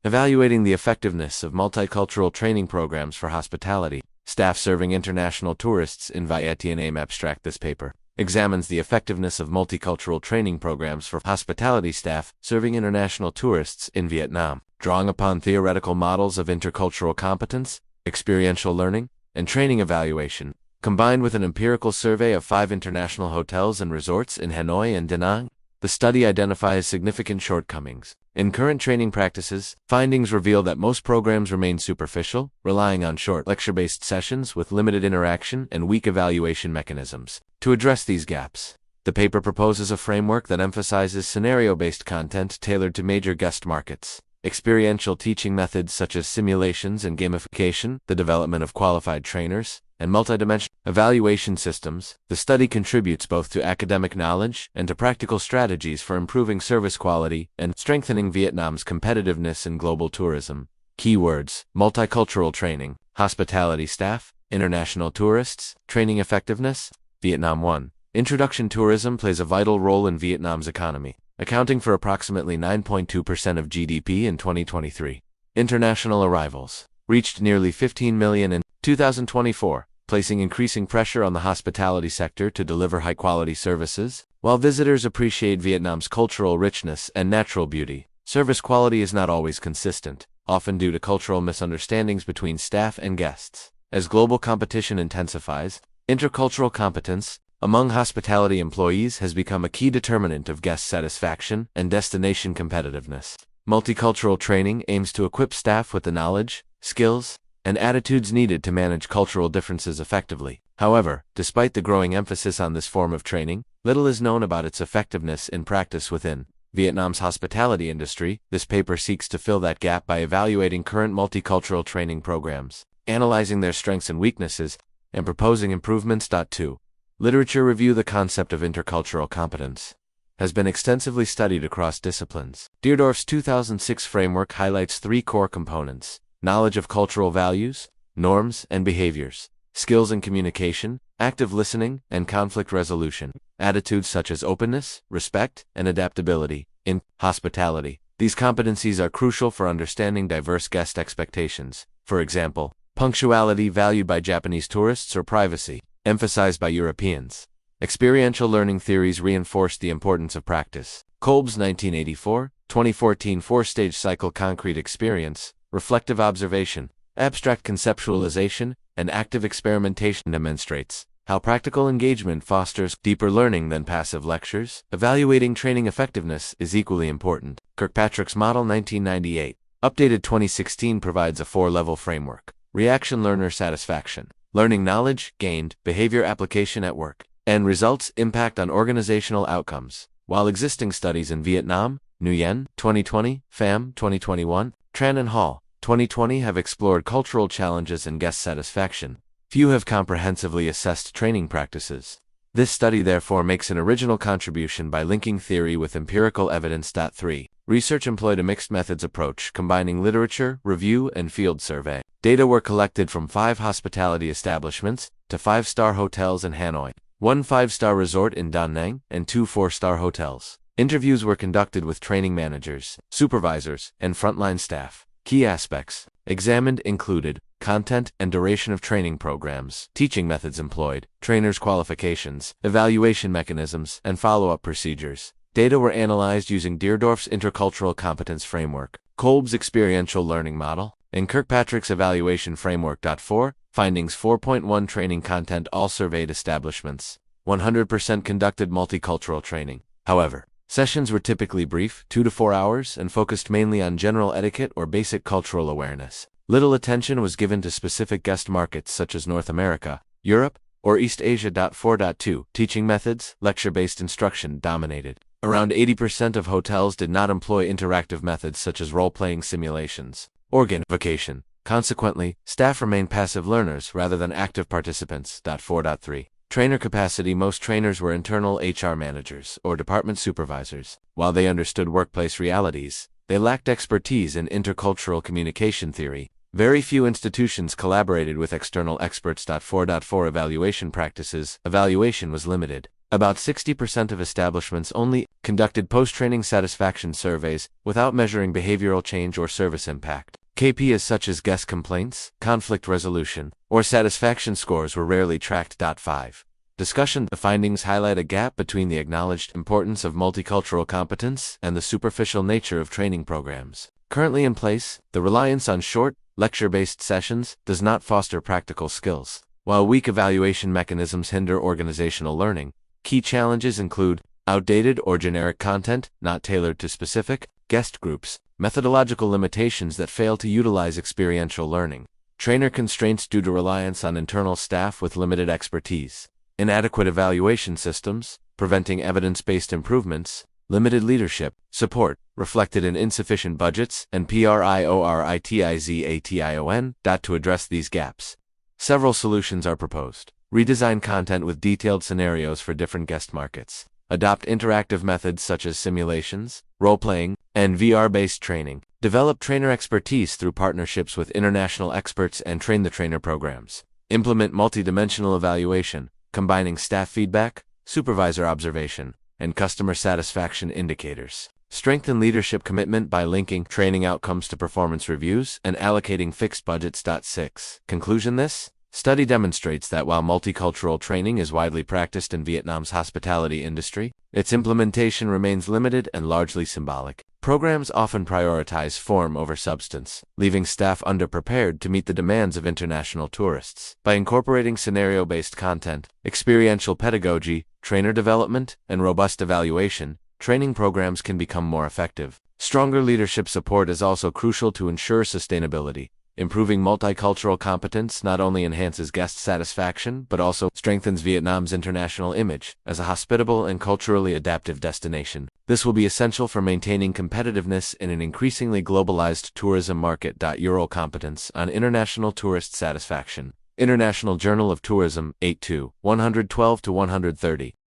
Evaluating the effectiveness of multicultural training programs for hospitality staff serving international tourists in Vietnam. Abstract. This paper examines the effectiveness of multicultural training programs for hospitality staff serving international tourists in Vietnam, drawing upon theoretical models of intercultural competence, experiential learning, and training evaluation, combined with an empirical survey of 5 international hotels and resorts in Hanoi and Da Nang. The study identifies significant shortcomings in current training practices. Findings reveal that most programs remain superficial, relying on short lecture-based sessions with limited interaction and weak evaluation mechanisms. To address these gaps, the paper proposes a framework that emphasizes scenario-based content tailored to major guest markets, experiential teaching methods such as simulations and gamification, the development of qualified trainers, and multidimensional evaluation systems. The study contributes both to academic knowledge and to practical strategies for improving service quality and strengthening Vietnam's competitiveness in global tourism. Keywords: multicultural training, hospitality staff, international tourists, training effectiveness. Vietnam 1. Introduction. Tourism plays a vital role in Vietnam's economy, accounting for approximately 9.2% of GDP in 2023. International arrivals reached nearly 15 million in 2024, placing increasing pressure on the hospitality sector to deliver high-quality services. While visitors appreciate Vietnam's cultural richness and natural beauty, service quality is not always consistent, often due to cultural misunderstandings between staff and guests. As global competition intensifies, intercultural competence among hospitality employees has become a key determinant of guest satisfaction and destination competitiveness. Multicultural training aims to equip staff with the knowledge, skills, and attitudes needed to manage cultural differences effectively. However, despite the growing emphasis on this form of training, little is known about its effectiveness in practice within Vietnam's hospitality industry. This paper seeks to fill that gap by evaluating current multicultural training programs, analyzing their strengths and weaknesses, and proposing improvements. 2. Literature review. The concept of intercultural competence has been extensively studied across disciplines. Deardorff's 2006 framework highlights 3 core components: knowledge of cultural values, norms and behaviors, skills in communication, active listening, and conflict resolution, attitudes such as openness, respect, and adaptability. In hospitality, these competencies are crucial for understanding diverse guest expectations. For example, punctuality valued by Japanese tourists or privacy emphasized by Europeans. Experiential learning theories reinforce the importance of practice. Kolb's 1984, 2014 4-stage cycle: concrete experience, reflective observation, abstract conceptualization, and active experimentation demonstrates how practical engagement fosters deeper learning than passive lectures. Evaluating training effectiveness is equally important. Kirkpatrick's model 1998, updated 2016, provides a 4-level framework: reaction, learner satisfaction, learning knowledge gained, behavior application at work, and results impact on organizational outcomes. While existing studies in Vietnam, Nguyen 2020, Pham 2021, Tran and Hall 2020 have explored cultural challenges and guest satisfaction, few have comprehensively assessed training practices. This study therefore makes an original contribution by linking theory with empirical evidence. 3. Research employed a mixed methods approach, combining literature, review, and field survey. Data were collected from 5 hospitality establishments to 5-star hotels in Hanoi, 1 5-star resort in Da Nang, and 2 4-star hotels. Interviews were conducted with training managers, supervisors, and frontline staff. Key aspects examined included content and duration of training programs, teaching methods employed, trainers' qualifications, evaluation mechanisms, and follow-up procedures. Data were analyzed using Deardorff's intercultural competence framework, Kolb's experiential learning model, and Kirkpatrick's evaluation framework. 4. Findings. 4.1 Training content. All surveyed establishments 100% conducted multicultural training. However, sessions were typically brief, 2 to 4 hours, and focused mainly on general etiquette or basic cultural awareness. Little attention was given to specific guest markets such as North America, Europe, or East Asia. 4.2 Teaching methods. Lecture-based instruction dominated. Around 80% of hotels did not employ interactive methods such as role-playing simulations or gamification. Consequently, staff remained passive learners rather than active participants. 4.3 Trainer capacity. Most trainers were internal HR managers or department supervisors. While they understood workplace realities, they lacked expertise in intercultural communication theory. Very few institutions collaborated with external experts. 4.4 Evaluation practices. Evaluation was limited. About 60% of establishments only conducted post-training satisfaction surveys without measuring behavioral change or service impact. KPIs such as guest complaints, conflict resolution, or satisfaction scores were rarely tracked. 5. Discussion. The findings highlight a gap between the acknowledged importance of multicultural competence and the superficial nature of training programs currently in place. The reliance on short, lecture-based sessions does not foster practical skills. While weak evaluation mechanisms hinder organizational learning, key challenges include outdated or generic content not tailored to specific guest groups, methodological limitations that fail to utilize experiential learning, trainer constraints due to reliance on internal staff with limited expertise, inadequate evaluation systems, preventing evidence-based improvements, limited leadership support, reflected in insufficient budgets and prioritization. To address these gaps, several solutions are proposed. Redesign content with detailed scenarios for different guest markets. Adopt interactive methods such as simulations, role-playing, and VR-based training. Develop trainer expertise through partnerships with international experts and train the trainer programs. Implement multidimensional evaluation, combining staff feedback, supervisor observation, and customer satisfaction indicators. Strengthen leadership commitment by linking training outcomes to performance reviews and allocating fixed budgets. 6. Conclusion. This study demonstrates that while multicultural training is widely practiced in Vietnam's hospitality industry, its implementation remains limited and largely symbolic. Programs often prioritize form over substance, leaving staff underprepared to meet the demands of international tourists. By incorporating scenario-based content, experiential pedagogy, trainer development, and robust evaluation, training programs can become more effective. Stronger leadership support is also crucial to ensure sustainability. Improving multicultural competence not only enhances guest satisfaction but also strengthens Vietnam's international image as a hospitable and culturally adaptive destination. This will be essential for maintaining competitiveness in an increasingly globalized tourism market. Euro competence on international tourist satisfaction. International Journal of Tourism, 8-112-130.